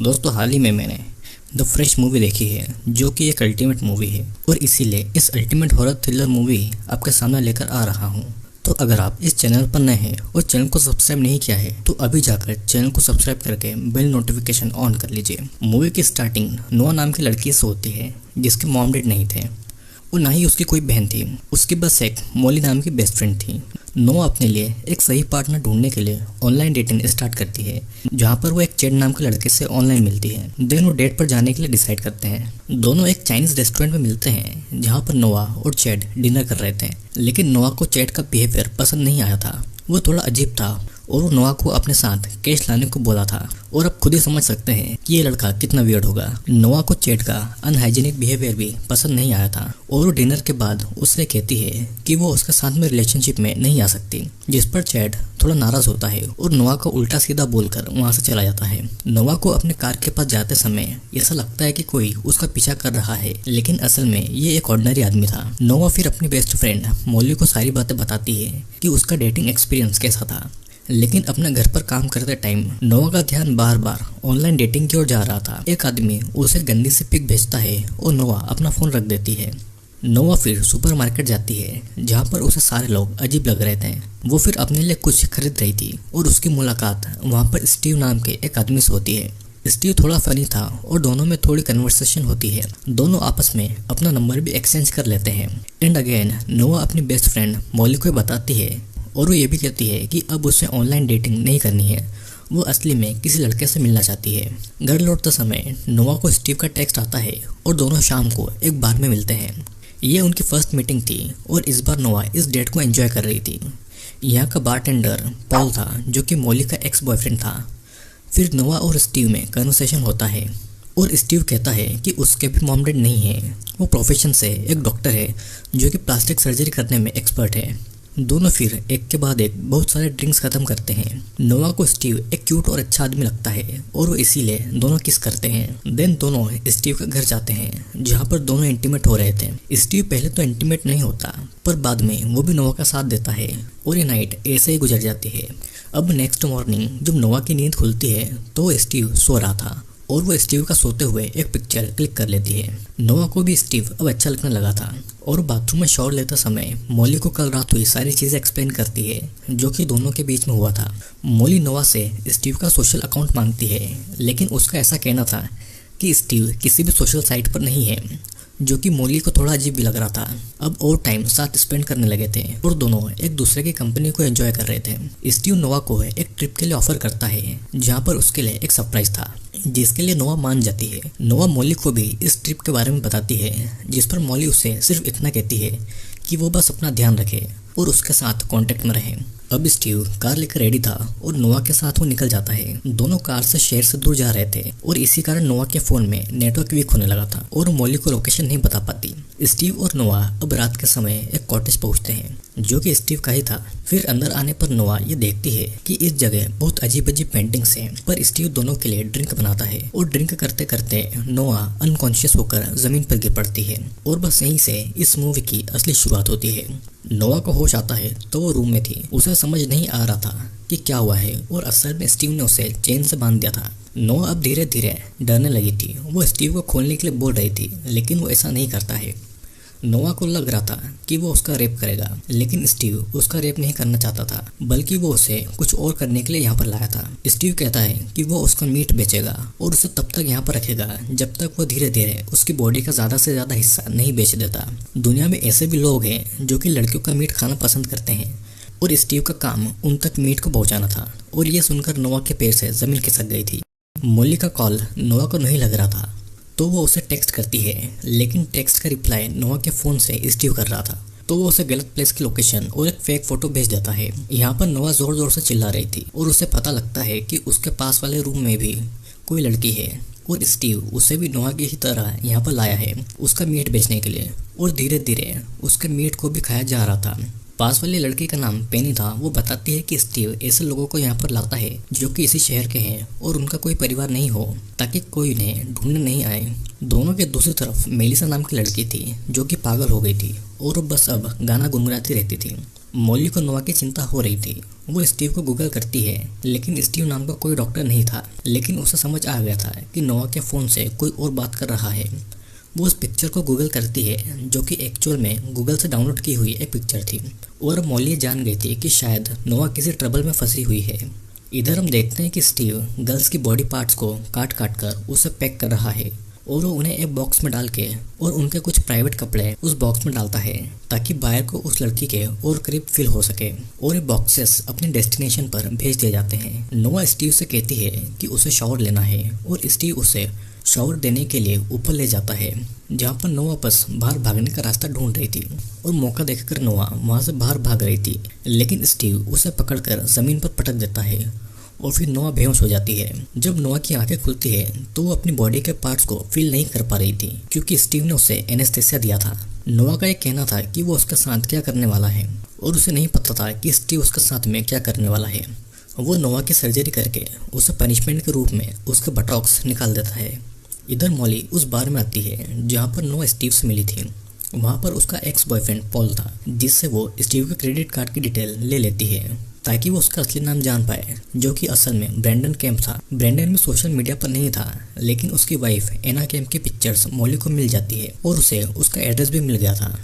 दोस्तों हाल ही में मैंने द फ्रेश मूवी देखी है जो कि एक अल्टीमेट मूवी है और इसीलिए इस अल्टीमेट हॉरर थ्रिलर मूवी आपके सामने लेकर आ रहा हूँ। तो अगर आप इस चैनल पर नए हैं और चैनल को सब्सक्राइब नहीं किया है तो अभी जाकर चैनल को सब्सक्राइब करके बेल नोटिफिकेशन ऑन कर लीजिए। मूवी की स्टार्टिंग नोआ नाम की लड़की से होती है जिसके मॉम डैड नहीं थे और ना ही उसकी कोई बहन थी। उसकी बस एक मॉली नाम की बेस्ट फ्रेंड थी। नोआ अपने लिए एक सही पार्टनर ढूंढने के लिए ऑनलाइन डेटिंग स्टार्ट करती है जहां पर वो एक चैड नाम के लड़के से ऑनलाइन मिलती है। देन वो डेट पर जाने के लिए डिसाइड करते हैं। दोनों एक चाइनीज रेस्टोरेंट में मिलते हैं जहां पर नोआ और चैड डिनर कर रहे थे, लेकिन नोआ को चैड का बिहेवियर पसंद नहीं आया था। वो थोड़ा अजीब था और वो नोआ को अपने साथ कैश लाने को बोला था और अब खुद ही समझ सकते हैं कि ये लड़का कितना वियर्ड होगा। नोआ को चैड का अनहाइजीनिक बिहेवियर भी पसंद नहीं आया था और वो डिनर के बाद उससे कहती है कि वो उसके साथ में रिलेशनशिप में नहीं आ सकती, जिस पर चैड थोड़ा नाराज होता है और नोआ को उल्टा सीधा बोलकर वहां से चला जाता है। नोआ को अपने कार के पास जाते समय ऐसा लगता है कि कोई उसका पीछा कर रहा है, लेकिन असल में ये एक ऑर्डिनरी आदमी था। नोआ फिर अपनी बेस्ट फ्रेंड मॉली को सारी बातें बताती है कि उसका डेटिंग एक्सपीरियंस कैसा था, लेकिन अपने घर पर काम करते टाइम नोआ का ध्यान बार बार ऑनलाइन डेटिंग की ओर जा रहा था। एक आदमी उसे गंदी सी पिक भेजता है और नोआ अपना फोन रख देती है। नोआ फिर सुपरमार्केट जाती है जहाँ पर उसे सारे लोग अजीब लग रहे थे। वो फिर अपने लिए कुछ खरीद रही थी और उसकी मुलाकात वहाँ पर स्टीव नाम के एक आदमी से होती है। स्टीव थोड़ा फनी था और दोनों में थोड़ी कन्वर्सेशन होती है। दोनों आपस में अपना नंबर भी एक्सचेंज कर लेते हैं। एंड अगेन नोआ अपनी बेस्ट फ्रेंड मॉली को बताती है और वो ये भी कहती है कि अब उसे ऑनलाइन डेटिंग नहीं करनी है, वो असली में किसी लड़के से मिलना चाहती है। घर लौटते समय नोआ को स्टीव का टेक्स्ट आता है और दोनों शाम को एक बार में मिलते हैं। ये उनकी फर्स्ट मीटिंग थी और इस बार नोआ इस डेट को एंजॉय कर रही थी। यहाँ का बारटेंडर पॉल था जो कि मॉली का एक्स बॉयफ्रेंड था। फिर नोआ और स्टीव में कन्वर्सेशन होता है और स्टीव कहता है कि उसके भी मॉम डैड नहीं है। वो प्रोफेशन से एक डॉक्टर है जो कि प्लास्टिक सर्जरी करने में एक्सपर्ट है। दोनों फिर एक के बाद एक बहुत सारे ड्रिंक्स खत्म करते हैं। नोआ को स्टीव एक क्यूट और अच्छा आदमी लगता है और वो इसीलिए दोनों किस करते हैं। देन दोनों स्टीव के घर जाते हैं जहाँ पर दोनों इंटीमेट हो रहे थे। स्टीव पहले तो इंटीमेट नहीं होता पर बाद में वो भी नोआ का साथ देता है और ये नाइट ऐसे ही गुजर जाती है। अब नेक्स्ट मॉर्निंग जब नोआ की नींद खुलती है तो स्टीव सो रहा था और वो स्टीव का सोते हुए एक पिक्चर क्लिक कर लेती है। नोआ को भी स्टीव अब अच्छा लगने लगा था और बाथरूम में शॉवर लेते समय मॉली को कल रात हुई सारी चीज़ें एक्सप्लेन करती है जो कि दोनों के बीच में हुआ था। मॉली नोआ से स्टीव का सोशल अकाउंट मांगती है, लेकिन उसका ऐसा कहना था कि स्टीव किसी भी सोशल साइट पर नहीं है, जो कि मॉली को थोड़ा अजीब भी लग रहा था। अब और टाइम साथ स्पेंड करने लगे थे और दोनों एक दूसरे की कंपनी को एंजॉय कर रहे थे। स्टीव नोआ को एक ट्रिप के लिए ऑफर करता है जहाँ पर उसके लिए एक सरप्राइज था, जिसके लिए नोआ मान जाती है। नोआ मॉली को भी इस ट्रिप के बारे में बताती है, जिस पर मॉली उसे सिर्फ इतना कहती है कि वो बस अपना ध्यान रखे और उसके साथ कांटेक्ट में रहे। अब स्टीव कार लेकर रेडी था और नोआ के साथ वो निकल जाता है। दोनों कार से शहर से दूर जा रहे थे और इसी कारण नोआ के फोन में नेटवर्क वीक होने लगा था और मॉली को लोकेशन नहीं बता पाती। स्टीव और नोआ अब रात के समय एक कॉटेज पहुंचते हैं जो कि स्टीव का ही था। फिर अंदर आने पर नोआ ये देखती है कि इस जगह बहुत अजीब अजीब पेंटिंग्स हैं, पर स्टीव दोनों के लिए ड्रिंक बनाता है और ड्रिंक करते करते नोआ अनकॉन्शियस होकर जमीन पर गिर पड़ती है और बस यहीं से इस मूवी की असली शुरुआत होती है। नोआ को होश आता है तो वो रूम में थी। उसे समझ नहीं आ रहा था कि क्या हुआ है और असल में स्टीव ने उसे चेन से बांध दिया था। नोआ अब धीरे धीरे डरने लगी थी। वो स्टीव को खोलने के लिए बोल रही थी, लेकिन वो ऐसा नहीं करता है। नोआ को लग रहा था कि वो उसका रेप करेगा, लेकिन स्टीव उसका रेप नहीं करना चाहता था, बल्कि वो उसे कुछ और करने के लिए यहाँ पर लाया था। स्टीव कहता है कि वो उसका मीट बेचेगा और उसे तब तक यहाँ पर रखेगा जब तक वो धीरे धीरे उसकी बॉडी का ज़्यादा से ज़्यादा हिस्सा नहीं बेच देता। दुनिया में ऐसे भी लोग हैं जो कि लड़कियों का मीट खाना पसंद करते हैं और स्टीव का काम उन तक मीट को पहुँचाना था। और ये सुनकर नोआ के पैर से ज़मीन खिसक गई थी। मॉली का कॉल नोआ को नहीं लग रहा था तो वो उसे टेक्स्ट करती है, लेकिन टेक्स्ट का रिप्लाई नोआ के फ़ोन से स्टीव कर रहा था तो वो उसे गलत प्लेस की लोकेशन और एक फेक फोटो भेज देता है। यहाँ पर नोआ जोर जोर से चिल्ला रही थी और उसे पता लगता है कि उसके पास वाले रूम में भी कोई लड़की है और स्टीव उसे भी नोआ की ही तरह यहाँ पर लाया है उसका मीट बेचने के लिए और धीरे धीरे उसके मीट को भी खाया जा रहा था। पास वाली लड़की का नाम पेनी था। वो बताती है कि स्टीव ऐसे लोगों को यहाँ पर लाता है जो कि इसी शहर के हैं और उनका कोई परिवार नहीं हो, ताकि कोई उन्हें ढूंढने नहीं आए। दोनों के दूसरी तरफ मेलिसा नाम की लड़की थी जो कि पागल हो गई थी और वो बस अब गाना गुनगुनाती रहती थी। मॉली को नोआ की चिंता हो रही थी। वो स्टीव को गूगल करती है, लेकिन स्टीव नाम का कोई डॉक्टर नहीं था। लेकिन उसे समझ आ गया था कि नोआ के फ़ोन से कोई और बात कर रहा है। वो उस पिक्चर को गूगल करती है, जो कि एक्चुअल में गूगल से डाउनलोड की हुई एक पिक्चर थी। और मॉली जान गई थी कि शायद नोआ किसी ट्रबल में फंसी हुई है। इधर हम देखते हैं कि स्टीव गर्ल्स की बॉडी पार्ट्स को काट काट कर उसे पैक कर रहा है और वो उन्हें एक बॉक्स में डाल के और उनके कुछ प्राइवेट कपड़े उस बॉक्स में डालता है, ताकि बायर को उस लड़की के और करीब फील हो सके। और ये बॉक्सेस अपने डेस्टिनेशन पर भेज दिए जाते हैं। नोआ स्टीव से कहती है कि उसे शावर लेना है और स्टीव उसे शावर देने के लिए ऊपर ले जाता है, जहाँ पर नोआ बस बाहर भागने का रास्ता ढूंढ रही थी। और मौका देखकर नोआ वहाँ से बाहर भाग रही थी, लेकिन स्टीव उसे पकड़कर ज़मीन पर पटक देता है और फिर नोआ बेहोश हो जाती है। जब नोआ की आंखें खुलती है तो वो अपनी बॉडी के पार्ट्स को फील नहीं कर पा रही थी, क्योंकि स्टीव ने उसे एनेस्थेसिया दिया था। नोआ का ये कहना था कि वो उसके साथ क्या करने वाला है, और उसे नहीं पता था कि स्टीव उसके साथ में क्या करने वाला है। वो नोआ की सर्जरी करके उसे पनिशमेंट के रूप में उसके बटॉक्स निकाल देता है। इधर मॉली उस बार में आती है जहाँ पर नोआ स्टीव से मिली थी। वहाँ पर उसका एक्स बॉयफ्रेंड पॉल था, जिससे वो स्टीव के क्रेडिट कार्ड की डिटेल ले लेती है, ताकि वो उसका असली नाम जान पाए, जो कि असल में ब्रैंडन कैम्प था। ब्रैंडन में सोशल मीडिया पर नहीं था, लेकिन उसकी वाइफ एना कैम्प की पिक्चर्स मॉली को मिल जाती है और उसे उसका एड्रेस भी मिल गया था।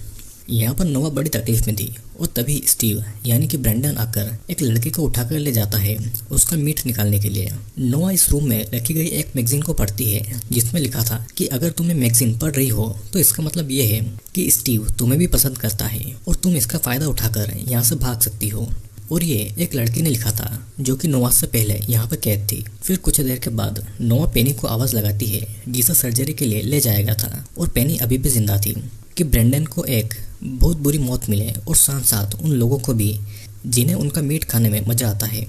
यहाँ पर नोआ बड़ी तकलीफ में थी और तभी स्टीव यानी कि ब्रैंडन आकर एक लड़की को उठाकर ले जाता है उसका मीट निकालने के लिए। नोआ इस रूम में रखी गई एक मैगजीन को पढ़ती है, जिसमें लिखा था कि अगर तुम्हें मैगजीन पढ़ रही हो तो इसका मतलब ये है कि स्टीव तुम्हें भी पसंद करता है और तुम इसका फ़ायदा उठाकर यहाँ से भाग सकती हो। और ये एक लड़की ने लिखा था, जो कि नोआ से पहले यहाँ पर कैद थी। फिर कुछ देर के बाद नोआ पेनी को आवाज़ लगाती है, जिसे सर्जरी के लिए ले जाया गया था, और पेनी अभी भी जिंदा थी, कि ब्रैंडन को एक बहुत बुरी मौत मिले और साथ साथ उन लोगों को भी जिन्हें उनका मीट खाने में मज़ा आता है।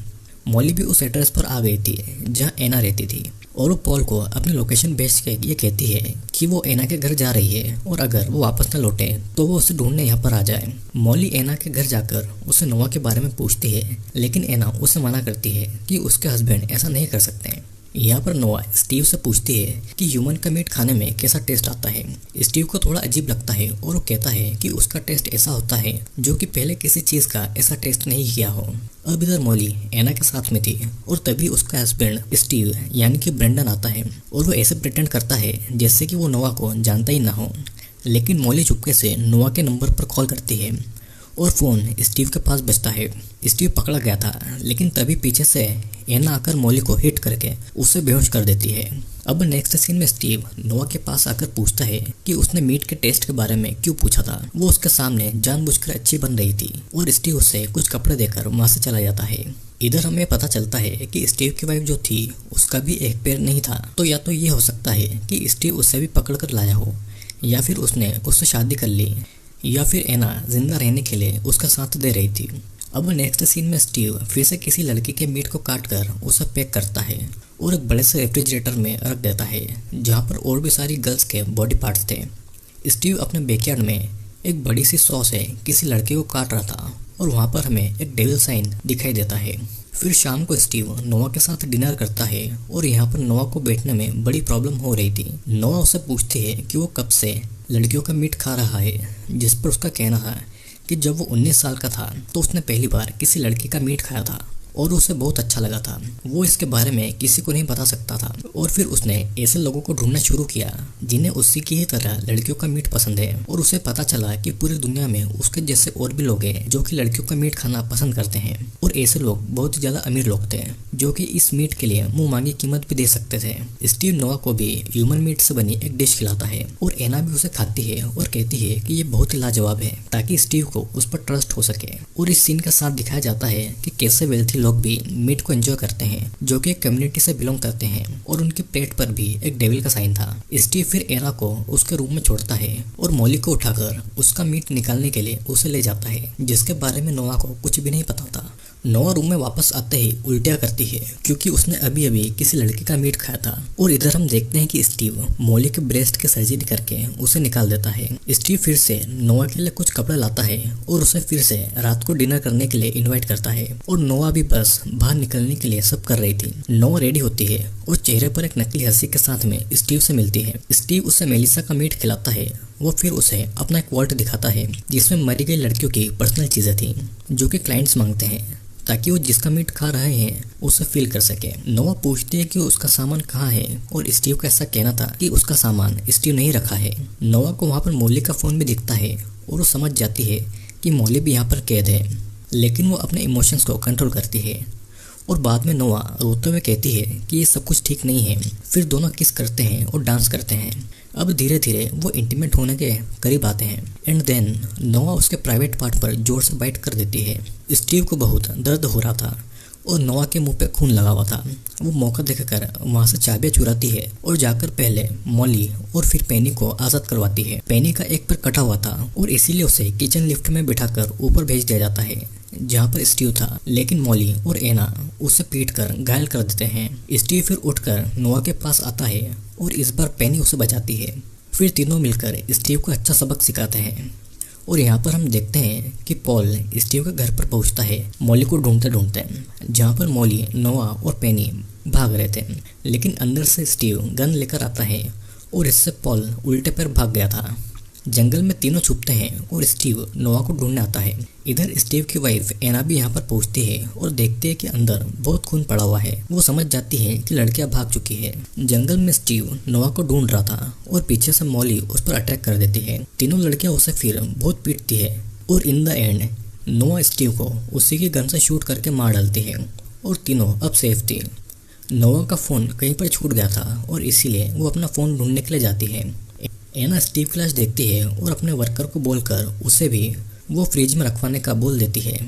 मॉली भी उस एड्रेस पर आ गई थी जहाँ एना रहती थी, और वो पॉल को अपनी लोकेशन भेज के ये कहती है कि वो एना के घर जा रही है और अगर वो वापस न लौटे तो वो उसे ढूंढने यहाँ पर आ जाए। मॉली एना के घर जाकर उसे नोआ के बारे में पूछती है, लेकिन एना उसे मना करती है कि उसके हस्बैंड ऐसा नहीं कर सकते। यहाँ पर नोआ स्टीव से पूछती है कि ह्यूमन का मीट खाने में कैसा टेस्ट आता है। स्टीव को थोड़ा अजीब लगता है और वो कहता है कि उसका टेस्ट ऐसा होता है जो कि पहले किसी चीज़ का ऐसा टेस्ट नहीं किया हो। अब इधर मॉली एना के साथ में थी और तभी उसका हस्बैंड स्टीव यानी कि ब्रैंडन आता है और वो ऐसे प्रिटेंड करता है जैसे कि वो नोआ को जानता ही ना हो। लेकिन मॉली चुपके से नोआ के नंबर पर कॉल करती है और फ़ोन स्टीव के पास बजता है। स्टीव पकड़ा गया था, लेकिन तभी पीछे से एना आकर मॉली को हिट करके उसे बेहोश कर देती है। अब नेक्स्ट सीन में स्टीव नोआ के पास आकर पूछता है कि उसने मीट के टेस्ट के बारे में क्यों पूछा था। वो उसके सामने जानबूझकर अच्छी बन रही थी और स्टीव उसे कुछ कपड़े देकर वहाँ से चला जाता है। इधर हमें पता चलता है कि स्टीव की वाइफ जो थी उसका भी एक पैर नहीं था, तो या तो ये हो सकता है कि स्टीव उसे भी पकड़ कर लाया हो, या फिर उसने उससे शादी कर ली, या फिर एना जिंदा रहने के लिए उसका साथ दे रही थी। अब नेक्स्ट सीन में स्टीव फिर से किसी लड़की के मीट को काट कर उसे पैक करता है और एक बड़े से रेफ्रिजरेटर में रख देता है, जहाँ पर और भी सारी गर्ल्स के बॉडी पार्ट्स थे। स्टीव अपने बैकयार्ड में एक बड़ी सी सॉ से किसी लड़के को काट रहा था और वहाँ पर हमें एक डेविल साइन दिखाई देता है। फिर शाम को स्टीव नोआ के साथ डिनर करता है और यहाँ पर नोआ को बैठने में बड़ी प्रॉब्लम हो रही थी। नोआ उससे पूछती है कि वो कब से लड़कियों का मीट खा रहा है, जिस पर उसका कहना था कि जब वो 19 साल का था तो उसने पहली बार किसी लड़की का मीट खाया था और उसे बहुत अच्छा लगा था। वो इसके बारे में किसी को नहीं बता सकता था और फिर उसने ऐसे लोगों को ढूंढना शुरू किया जिन्हें उसी की ही तरह लड़कियों का मीट पसंद है, और उसे पता चला कि पूरी दुनिया में उसके जैसे और भी लोग हैं जो कि लड़कियों का मीट खाना पसंद करते हैं, और ऐसे लोग बहुत ही ज्यादा अमीर लोग थे जो कि इस मीट के लिए मुंह मांगी कीमत भी दे सकते थे। स्टीव नोआ को भी ह्यूमन मीट से बनी एक डिश खिलाता है और एना भी उसे खाती है और कहती है कि ये बहुत ही लाजवाब है, ताकि स्टीव को उस पर ट्रस्ट हो सके। और इस सीन के साथ दिखाया जाता है कि कैसे वेल्थी लोग भी मीट को एंजॉय करते हैं, जो कि एक कम्युनिटी से बिलोंग करते हैं, और उनकी प्लेट पर भी एक डेविल का साइन था। स्टीव फिर एना को उसके रूम में छोड़ता है और मॉली को उठाकर उसका मीट निकालने के लिए उसे ले जाता है, जिसके बारे में नोआ को कुछ भी नहीं पता था। नोआ रूम में वापस आते ही उल्टियाँ करती है क्योंकि उसने अभी अभी किसी लड़के का मीट खाया था। और इधर हम देखते हैं कि स्टीव मॉली के ब्रेस्ट की सर्जरी करके उसे निकाल देता है। स्टीव फिर से नोआ के लिए कुछ कपड़े लाता है और उसे फिर से रात को डिनर करने के लिए इन्वाइट करता है, और नोआ भी बस बाहर निकलने के लिए सब कर रही थी। नोआ रेडी होती है और चेहरे पर एक नकली हंसी के साथ में स्टीव से मिलती है। स्टीव उसे मेलिसा का मीट खिलाता है वो फिर उसे अपना एक वॉल्ट दिखाता है जिसमें मरी गई लड़कियों की पर्सनल चीजें थी जो कि क्लाइंट्स मांगते हैं ताकि वो जिसका मीट खा रहे हैं उसे फील कर सके। नोआ पूछती है कि उसका सामान कहाँ है और स्टीव का ऐसा कहना था कि उसका सामान स्टीव नहीं रखा है। नोआ को वहाँ पर मॉली का फोन भी दिखता है और वो समझ जाती है कि मॉली भी यहाँ पर कैद है, लेकिन वो अपने इमोशंस को कंट्रोल करती है और बाद में नोआ रोते हुए कहती है कि ये सब कुछ ठीक नहीं है। फिर दोनों किस करते हैं और डांस करते हैं। अब धीरे धीरे वो इंटीमेट होने के करीब आते हैं एंड देन नोआ उसके प्राइवेट पार्ट पर जोर से बाइट कर देती है। स्टीव को बहुत दर्द हो रहा था और नोआ के मुंह पे खून लगा हुआ था। वो मौका देखकर वहाँ से चाबियां चुराती है और जाकर पहले मॉली और फिर पेनी को आज़ाद करवाती है। पेनी का एक पैर कटा हुआ था और इसीलिए उसे किचन लिफ्ट में बिठाकर ऊपर भेज दिया जाता है जहाँ पर स्टीव था, लेकिन मॉली और एना उसे पीट कर घायल कर देते हैं। स्टीव फिर उठकर नोआ के पास आता है और इस बार पेनी उसे बचाती है। फिर तीनों मिलकर स्टीव को अच्छा सबक सिखाते हैं और यहाँ पर हम देखते हैं कि पॉल स्टीव के घर पर पहुँचता है मॉली को ढूंढते ढूंढते, जहाँ पर मॉली, नोआ और पेनी भाग रहे थे, लेकिन अंदर से स्टीव गन लेकर आता है और इससे पॉल उल्टे पैर भाग गया था। जंगल में तीनों छुपते हैं और स्टीव नोआ को ढूंढने आता है। इधर स्टीव की वाइफ एना भी यहाँ पर पहुँचती है और देखती है कि अंदर बहुत खून पड़ा हुआ है। वो समझ जाती है कि लड़कियां भाग चुकी है। जंगल में स्टीव नोआ को ढूंढ रहा था और पीछे से मॉली उस पर अटैक कर देती है। तीनों लड़कियां उसे फिर बहुत पीटती है और इन द एंड नोआ स्टीव को उसी की गन से शूट करके मार डालती है और तीनों अब सेफ थी। नोआ का फ़ोन कहीं पर छूट गया था और इसीलिए वो अपना फ़ोन ढूंढने के लिए जाती है। एना स्टीव की लाश देखती है और अपने वर्कर को बोलकर उसे भी वो फ्रिज में रखवाने का बोल देती है।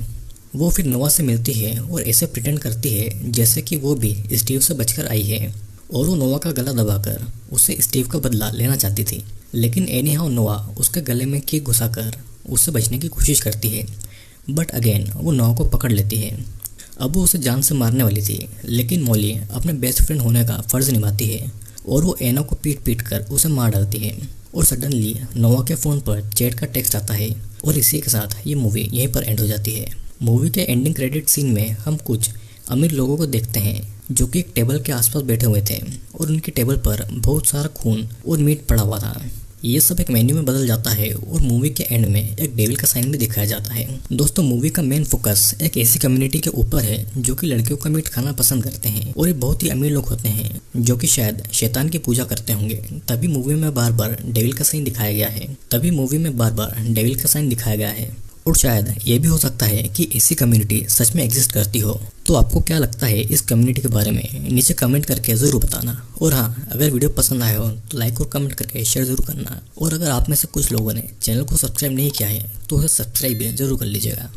वो फिर नोआ से मिलती है और ऐसे प्रिटेंड करती है जैसे कि वो भी स्टीव से बचकर आई है और वो नोआ का गला दबाकर उससे स्टीव का बदला लेना चाहती थी, लेकिन एनी हाउ नोआ उसके गले में की घुसाकर उससे बचने की कोशिश करती है, बट अगेन वो नोआ को पकड़ लेती है। अब वो उसे जान से मारने वाली थी, लेकिन मॉली अपने बेस्ट फ्रेंड होने का फ़र्ज़ निभाती है और वो एना को पीट पीट कर उसे मार डालती है। और सडनली नोआ के फ़ोन पर चैट का टेक्स्ट आता है और इसी के साथ ये मूवी यहीं पर एंड हो जाती है। मूवी के एंडिंग क्रेडिट सीन में हम कुछ अमीर लोगों को देखते हैं जो कि एक टेबल के आसपास बैठे हुए थे और उनकी टेबल पर बहुत सारा खून और मीट पड़ा हुआ था। ये सब एक मेन्यू में बदल जाता है और मूवी के एंड में एक डेविल का साइन भी दिखाया जाता है। दोस्तों, मूवी का मेन फोकस एक ऐसी कम्युनिटी के ऊपर है जो कि लड़कियों का मीट खाना पसंद करते हैं और ये बहुत ही अमीर लोग होते हैं जो कि शायद शैतान की पूजा करते होंगे। तभी मूवी में बार बार डेविल का साइन दिखाया गया है और शायद ये भी हो सकता है कि ऐसी कम्युनिटी सच में एग्जिस्ट करती हो। तो आपको क्या लगता है इस कम्युनिटी के बारे में, नीचे कमेंट करके ज़रूर बताना। और हाँ, अगर वीडियो पसंद आया हो तो लाइक और कमेंट करके शेयर ज़रूर करना। और अगर आप में से कुछ लोगों ने चैनल को सब्सक्राइब नहीं किया है तो उसे सब्सक्राइब भी ज़रूर कर लीजिएगा।